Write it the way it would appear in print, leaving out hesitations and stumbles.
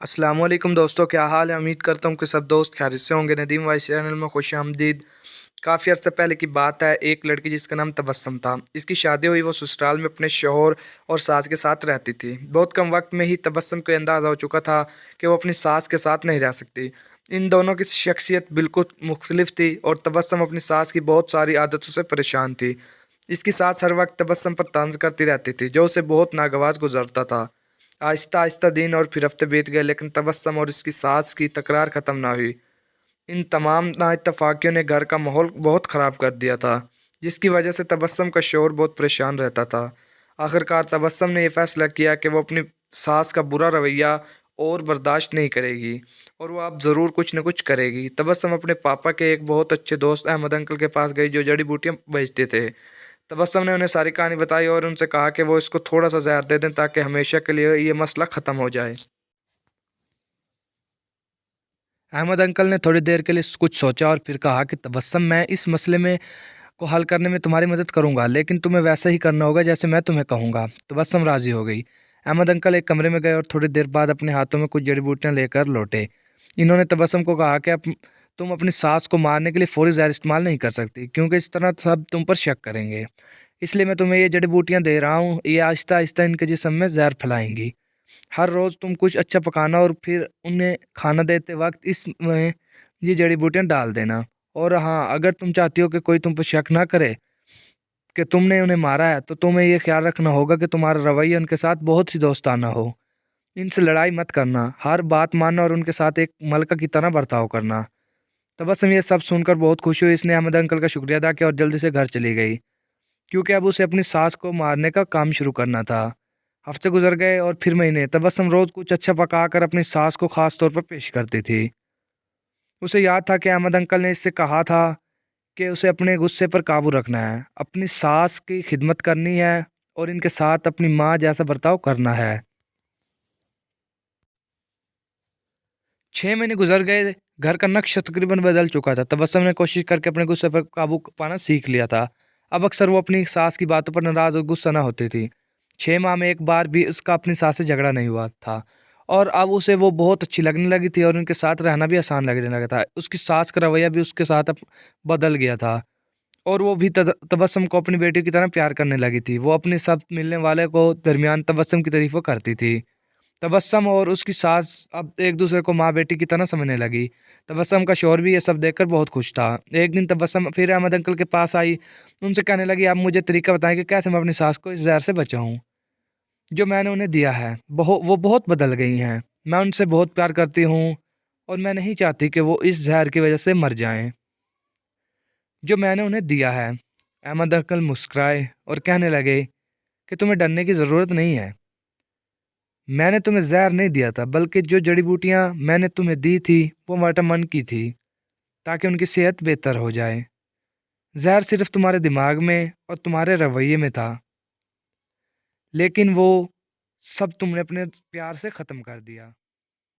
अस्सलाम वालेकुम दोस्तों, क्या हाल है। उम्मीद करता हूँ कि सब दोस्त खैरियत से होंगे। नदीम वाइस चैनल में खुश आमदीद। काफ़ी अर्से पहले की बात है, एक लड़की जिसका नाम तबस्सुम था, इसकी शादी हुई। वो ससुराल में अपने शौहर और सास के साथ रहती थी। बहुत कम वक्त में ही तबस्सुम को अंदाज़ा हो चुका था कि वो अपनी सास के साथ नहीं रह सकती। इन दोनों की शख्सियत बिल्कुल मुख्तलिफ थी और तबस्सुम अपनी सास की बहुत सारी आदतों से परेशान थी। इसकी सास हर वक्त तबस्सुम पर तंज करती रहती थी, जो उसे बहुत नागवार गुजरता था। आहिस्ता आहिस्ता दिन और फिर हफ्ते बीत गए, लेकिन तबस्सुम और इसकी सास की तकरार ख़त्म ना हुई। इन तमाम नाइत्तफाकियों ने घर का माहौल बहुत ख़राब कर दिया था, जिसकी वजह से तबस्सुम का शौहर बहुत परेशान रहता था। आखिरकार तबस्सुम ने यह फ़ैसला किया कि वो अपनी सास का बुरा रवैया और बर्दाश्त नहीं करेगी और वो अब ज़रूर कुछ न कुछ करेगी। तबस्सुम अपने पापा के एक बहुत अच्छे दोस्त अहमद अंकल के पास गई, जो जड़ी बूटियाँ बेचते थे। तबस्सुम ने उन्हें सारी कहानी बताई और उनसे कहा कि वो इसको थोड़ा सा जहर दे दें ताकि हमेशा के लिए ये मसला ख़त्म हो जाए। अहमद अंकल ने थोड़ी देर के लिए कुछ सोचा और फिर कहा कि तबस्सुम, मैं इस मसले में को हल करने में तुम्हारी मदद करूंगा, लेकिन तुम्हें वैसा ही करना होगा जैसे मैं तुम्हें कहूंगा। तबस्सुम राजी हो गई। अहमद अंकल एक कमरे में गए और थोड़ी देर बाद अपने हाथों में कुछ जड़ी बूटियां लेकर लौटे। इन्होंने तबस्सुम को कहा कि तुम अपनी सास को मारने के लिए फौरी जहर इस्तेमाल नहीं कर सकती, क्योंकि इस तरह सब तुम पर शक करेंगे। इसलिए मैं तुम्हें ये जड़ी बूटियां दे रहा हूँ, ये आहिस्ता आहिस्ता इनके जिस्म में जहर फैलाएंगी। हर रोज़ तुम कुछ अच्छा पकाना और फिर उन्हें खाना देते वक्त इसमें ये जड़ी बूटियां डाल देना। और हाँ, अगर तुम चाहती हो कि कोई तुम पर शक ना करे कि तुमने उन्हें मारा है, तो तुम्हें ये ख्याल रखना होगा कि तुम्हारा रवैया उनके साथ बहुत ही दोस्ताना हो। इनसे लड़ाई मत करना, हर बात मानना और उनके साथ एक मलका की तरह बर्ताव करना। तबस्सुम ये सब सुनकर बहुत खुश हुई। इसने अहमद अंकल का शुक्रिया अदा किया और जल्दी से घर चली गई, क्योंकि अब उसे अपनी सास को मारने का काम शुरू करना था। हफ्ते गुजर गए और फिर महीने। तबस्सुम रोज़ कुछ अच्छा पकाकर अपनी सास को खास तौर पर पेश करती थी। उसे याद था कि अहमद अंकल ने इससे कहा था कि उसे अपने गुस्से पर काबू रखना है, अपनी सास की खिदमत करनी है और इनके साथ अपनी माँ जैसा बर्ताव करना है। 6 महीने गुजर गए। घर का नक्शा तकरीबन बदल चुका था। तबस्सुम ने कोशिश करके अपने गुस्से पर काबू पाना सीख लिया था। अब अक्सर वो अपनी सास की बातों पर नाराज़ और गुस्सा न होती थी। 6 माह में एक बार भी उसका अपनी सास से झगड़ा नहीं हुआ था और अब उसे वो बहुत अच्छी लगने लगी थी और उनके साथ रहना भी आसान लगने लगा था। उसकी सास का रवैया भी उसके साथ अब बदल गया था और वो भी तबस्सुम को अपनी बेटी की तरह प्यार करने लगी थी। वो अपने सब मिलने वाले को दरमियान तबस्सुम की तारीफ़ करती थी। तबस्सुम और उसकी सास अब एक दूसरे को माँ बेटी की तरह समझने लगी। तबस्सुम का शौहर भी ये सब देखकर बहुत खुश था। एक दिन तबस्सुम फिर अहमद अंकल के पास आई। उनसे कहने लगी, आप मुझे तरीका बताएं कि कैसे मैं अपनी सास को इस जहर से बचाऊं जो मैंने उन्हें दिया है। वो बहुत बदल गई हैं। मैं उनसे बहुत प्यार करती हूँ और मैं नहीं चाहती कि वो इस जहर की वजह से मर जाएं जो मैंने उन्हें दिया है। अहमद अंकल मुस्कुराए और कहने लगे कि तुम्हें डरने की ज़रूरत नहीं है। मैंने तुम्हें जहर नहीं दिया था, बल्कि जो जड़ी बूटियां मैंने तुम्हें दी थी वो विटामिन की थी, ताकि उनकी सेहत बेहतर हो जाए। जहर सिर्फ तुम्हारे दिमाग में और तुम्हारे रवैये में था, लेकिन वो सब तुमने अपने प्यार से ख़त्म कर दिया।